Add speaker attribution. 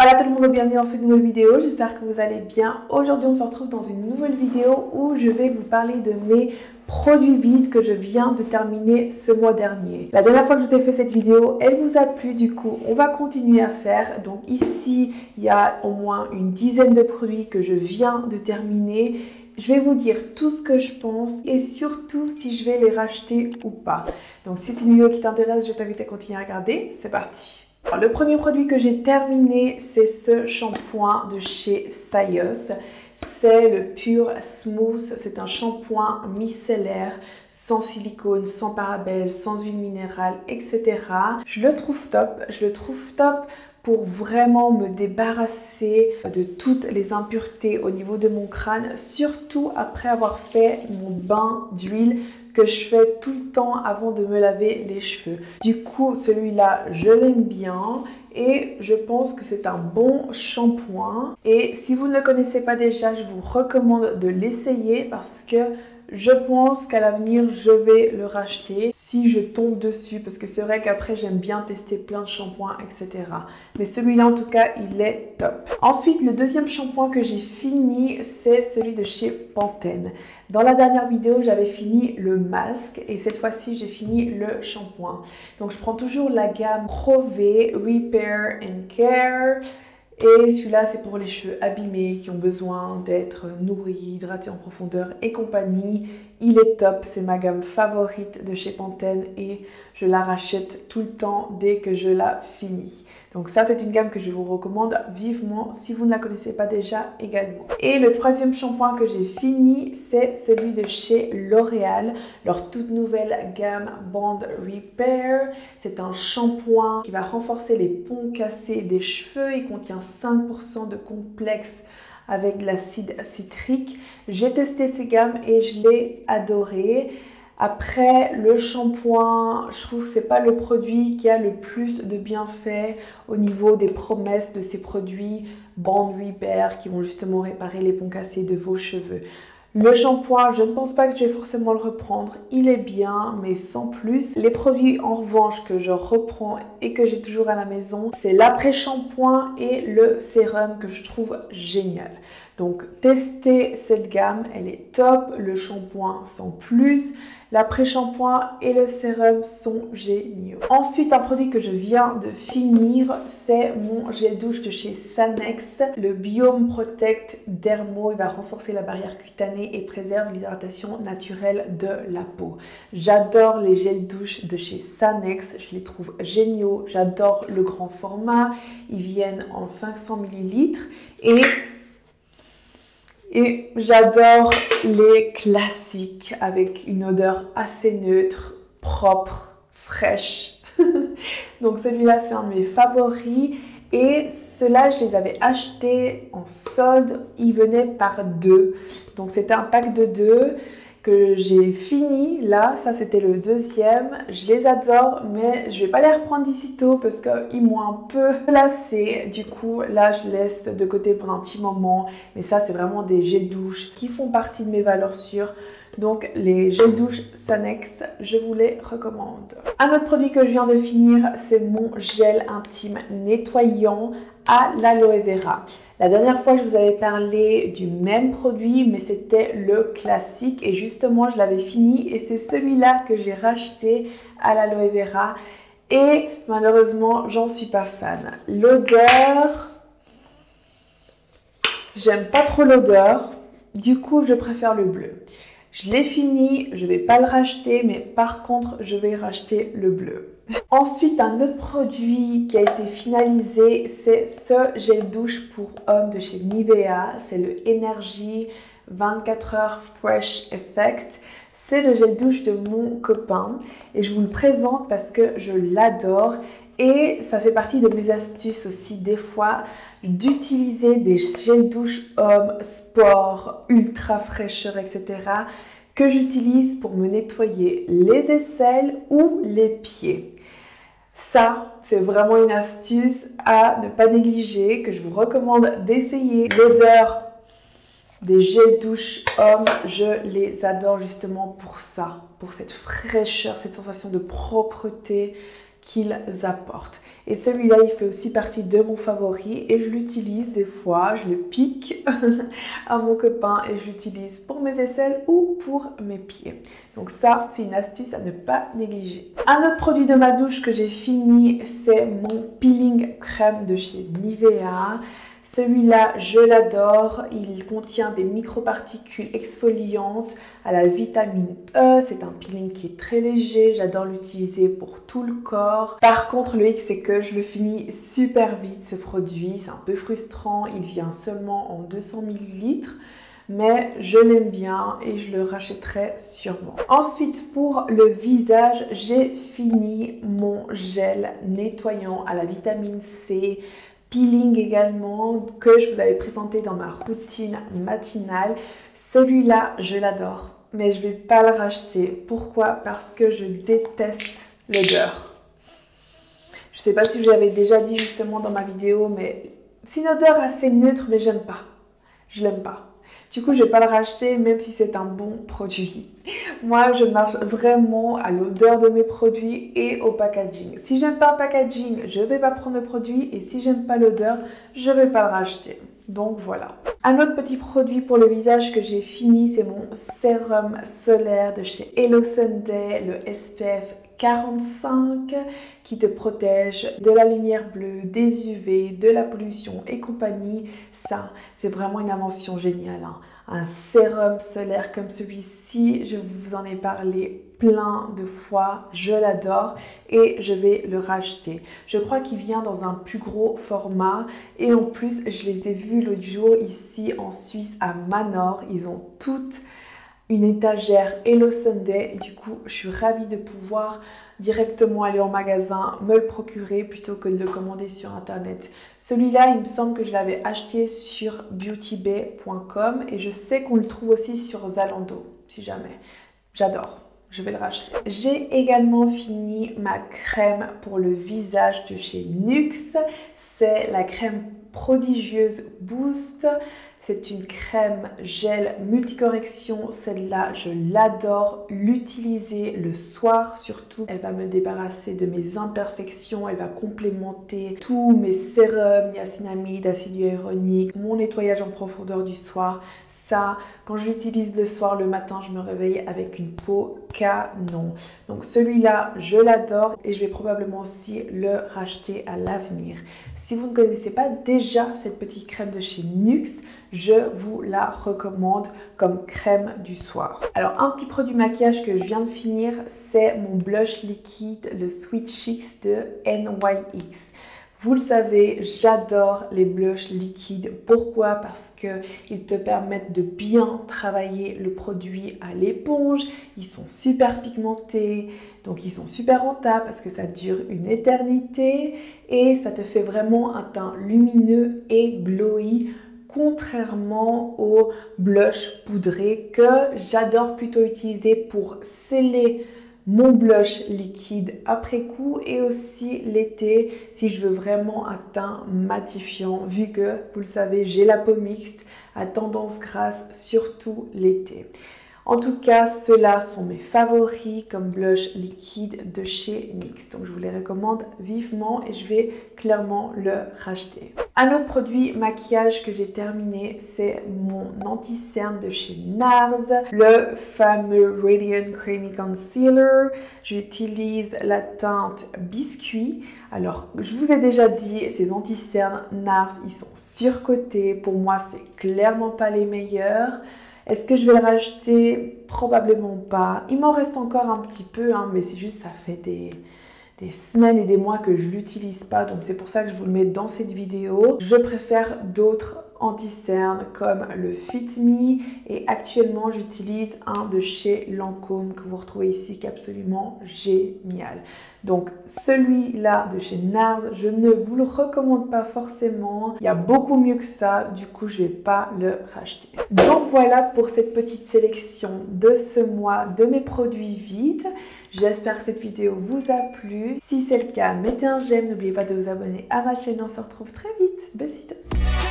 Speaker 1: Hola tout le monde, bienvenue dans cette nouvelle vidéo, j'espère que vous allez bien. Aujourd'hui on se retrouve dans une nouvelle vidéo où je vais vous parler de mes produits vides que je viens de terminer ce mois dernier. La dernière fois que je vous ai fait cette vidéo, elle vous a plu, du coup on va continuer à faire. Donc ici il y a au moins une dizaine de produits que je viens de terminer. Je vais vous dire tout ce que je pense et surtout si je vais les racheter ou pas. Donc si c'est une vidéo qui t'intéresse, je t'invite à continuer à regarder. C'est parti. Alors, le premier produit que j'ai terminé, c'est ce shampoing de chez Syoss. C'est le Pure Smooth. C'est un shampoing micellaire, sans silicone, sans parabènes, sans huile minérale, etc. Je le trouve top. Je le trouve top pour vraiment me débarrasser de toutes les impuretés au niveau de mon crâne, surtout après avoir fait mon bain d'huile que je fais tout le temps avant de me laver les cheveux. Du coup, celui-là, je l'aime bien et je pense que c'est un bon shampoing. Et si vous ne le connaissez pas déjà, je vous recommande de l'essayer parce que je pense qu'à l'avenir, je vais le racheter si je tombe dessus parce que c'est vrai qu'après, j'aime bien tester plein de shampoings, etc. Mais celui-là, en tout cas, il est top. Ensuite, le deuxième shampoing que j'ai fini, c'est celui de chez Pantene. Dans la dernière vidéo, j'avais fini le masque et cette fois-ci, j'ai fini le shampoing. Donc, je prends toujours la gamme Pro V Repair and Care. Et celui-là, c'est pour les cheveux abîmés qui ont besoin d'être nourris, hydratés en profondeur et compagnie. Il est top, c'est ma gamme favorite de chez Pantene et je la rachète tout le temps dès que je la finis. Donc ça, c'est une gamme que je vous recommande vivement si vous ne la connaissez pas déjà également. Et le troisième shampoing que j'ai fini, c'est celui de chez L'Oréal, leur toute nouvelle gamme Bond Repair. C'est un shampoing qui va renforcer les ponts cassés des cheveux. Il contient 5% de complexe avec de l'acide citrique. J'ai testé ces gammes et je l'ai adoré. Après, le shampoing, je trouve que ce n'est pas le produit qui a le plus de bienfaits au niveau des promesses de ces produits Bond Repair qui vont justement réparer les ponts cassés de vos cheveux. Le shampoing, je ne pense pas que je vais forcément le reprendre. Il est bien, mais sans plus. Les produits, en revanche, que je reprends et que j'ai toujours à la maison, c'est l'après-shampoing et le sérum que je trouve génial. Donc, testez cette gamme, elle est top. Le shampoing, sans plus. L'après-shampoing et le sérum sont géniaux. Ensuite, un produit que je viens de finir, c'est mon gel douche de chez Sanex, le Biome Protect Dermo. Il va renforcer la barrière cutanée et préserve l'hydratation naturelle de la peau. J'adore les gels douche de chez Sanex, je les trouve géniaux. J'adore le grand format, ils viennent en 500 ml et j'adore les classiques avec une odeur assez neutre, propre, fraîche. Donc celui-là, c'est un de mes favoris. Et ceux-là, je les avais achetés en solde. Ils venaient par deux. Donc c'était un pack de deux que j'ai fini. Là, ça c'était le deuxième. Je les adore, mais je vais pas les reprendre d'ici tôt parce qu'ils m'ont un peu lassé. Du coup, là, je laisse de côté pendant un petit moment. Mais ça, c'est vraiment des gels douche qui font partie de mes valeurs sûres. Donc, les gels douche Sanex, je vous les recommande. Un autre produit que je viens de finir, c'est mon gel intime nettoyant à l'aloe vera. La dernière fois, je vous avais parlé du même produit, mais c'était le classique. Et justement, je l'avais fini et c'est celui-là que j'ai racheté à l'aloe vera. Et malheureusement, j'en suis pas fan. L'odeur, j'aime pas trop l'odeur. Du coup, je préfère le bleu. Je l'ai fini, je ne vais pas le racheter, mais par contre, je vais racheter le bleu. Ensuite, un autre produit qui a été finalisé, c'est ce gel douche pour hommes de chez Nivea. C'est le Energy 24 heures Fresh Effect. C'est le gel douche de mon copain et je vous le présente parce que je l'adore. Et ça fait partie de mes astuces aussi, des fois, d'utiliser des gels douche hommes, sport, ultra fraîcheur, etc. que j'utilise pour me nettoyer les aisselles ou les pieds. Ça, c'est vraiment une astuce à ne pas négliger, que je vous recommande d'essayer. L'odeur des gels douche hommes, je les adore justement pour ça, pour cette fraîcheur, cette sensation de propreté qu'ils apportent. Et celui-là, il fait aussi partie de mon favori et je l'utilise des fois, je le pique à mon copain et je l'utilise pour mes aisselles ou pour mes pieds. Donc ça, c'est une astuce à ne pas négliger. Un autre produit de ma douche que j'ai fini, c'est mon peeling crème de chez Nivea. Celui-là, je l'adore. Il contient des microparticules exfoliantes à la vitamine E. C'est un peeling qui est très léger. J'adore l'utiliser pour tout le corps. Par contre, le hic, c'est que je le finis super vite, ce produit. C'est un peu frustrant. Il vient seulement en 200 ml. Mais je l'aime bien et je le rachèterai sûrement. Ensuite, pour le visage, j'ai fini mon gel nettoyant à la vitamine C, peeling également, que je vous avais présenté dans ma routine matinale. Celui-là, je l'adore, mais je ne vais pas le racheter. Pourquoi? Parce que je déteste l'odeur. Je ne sais pas si je l'avais déjà dit justement dans ma vidéo, mais c'est une odeur assez neutre, mais j'aime pas. Je l'aime pas. Du coup, je ne vais pas le racheter, même si c'est un bon produit. Moi, je marche vraiment à l'odeur de mes produits et au packaging. Si j'aime pas le packaging, je ne vais pas prendre le produit. Et si j'aime pas l'odeur, je ne vais pas le racheter. Donc voilà. Un autre petit produit pour le visage que j'ai fini, c'est mon sérum solaire de chez Hello Sunday, le SPF 45 qui te protège de la lumière bleue, des UV, de la pollution et compagnie. Ça, c'est vraiment une invention géniale, hein. Un sérum solaire comme celui-ci, je vous en ai parlé plein de fois, je l'adore et je vais le racheter. Je crois qu'il vient dans un plus gros format et en plus, je les ai vus l'autre jour ici en Suisse à Manor. Ils ont toutes une étagère Hello Sunday. Du coup, je suis ravie de pouvoir directement aller en magasin, me le procurer plutôt que de le commander sur internet. Celui-là, il me semble que je l'avais acheté sur beautybay.com et je sais qu'on le trouve aussi sur Zalando, si jamais. J'adore, je vais le racheter. J'ai également fini ma crème pour le visage de chez NYX. C'est la crème prodigieuse Boost. C'est une crème gel multicorrection. Celle-là, je l'adore. L'utiliser le soir surtout. Elle va me débarrasser de mes imperfections. Elle va complémenter tous mes sérums, niacinamide, acide hyaluronique, mon nettoyage en profondeur du soir. Ça, quand je l'utilise le soir, le matin, je me réveille avec une peau canon. Donc celui-là, je l'adore et je vais probablement aussi le racheter à l'avenir. Si vous ne connaissez pas déjà cette petite crème de chez NYX, je vous la recommande comme crème du soir. Alors un petit produit maquillage que je viens de finir, c'est mon blush liquide, le Sweet Cheeks de NYX. Vous le savez, j'adore les blushs liquides. Pourquoi? Parce qu'ils te permettent de bien travailler le produit à l'éponge. Ils sont super pigmentés, donc ils sont super rentables parce que ça dure une éternité et ça te fait vraiment un teint lumineux et glowy, contrairement au blush poudré que j'adore plutôt utiliser pour sceller mon blush liquide après coup et aussi l'été si je veux vraiment un teint matifiant vu que, vous le savez, j'ai la peau mixte à tendance grasse, surtout l'été. En tout cas, ceux-là sont mes favoris comme blush liquide de chez NYX. Donc, je vous les recommande vivement et je vais clairement le racheter. Un autre produit maquillage que j'ai terminé, c'est mon anti-cerne de chez NARS, le fameux Radiant Creamy Concealer. J'utilise la teinte Biscuit. Alors, je vous ai déjà dit, ces anti-cernes NARS, ils sont surcotés. Pour moi, c'est clairement pas les meilleurs. Est-ce que je vais le racheter? Probablement pas. Il m'en reste encore un petit peu, hein, mais c'est juste ça fait des semaines et des mois que je ne l'utilise pas. Donc c'est pour ça que je vous le mets dans cette vidéo. Je préfère d'autres anti-cernes comme le Fit Me. Et actuellement, j'utilise un de chez Lancôme que vous retrouvez ici qui est absolument génial. Donc celui-là de chez NARS, je ne vous le recommande pas forcément. Il y a beaucoup mieux que ça, du coup je ne vais pas le racheter. Donc voilà pour cette petite sélection de ce mois de mes produits vides. J'espère que cette vidéo vous a plu. Si c'est le cas, mettez un j'aime. N'oubliez pas de vous abonner à ma chaîne. On se retrouve très vite. Besitos!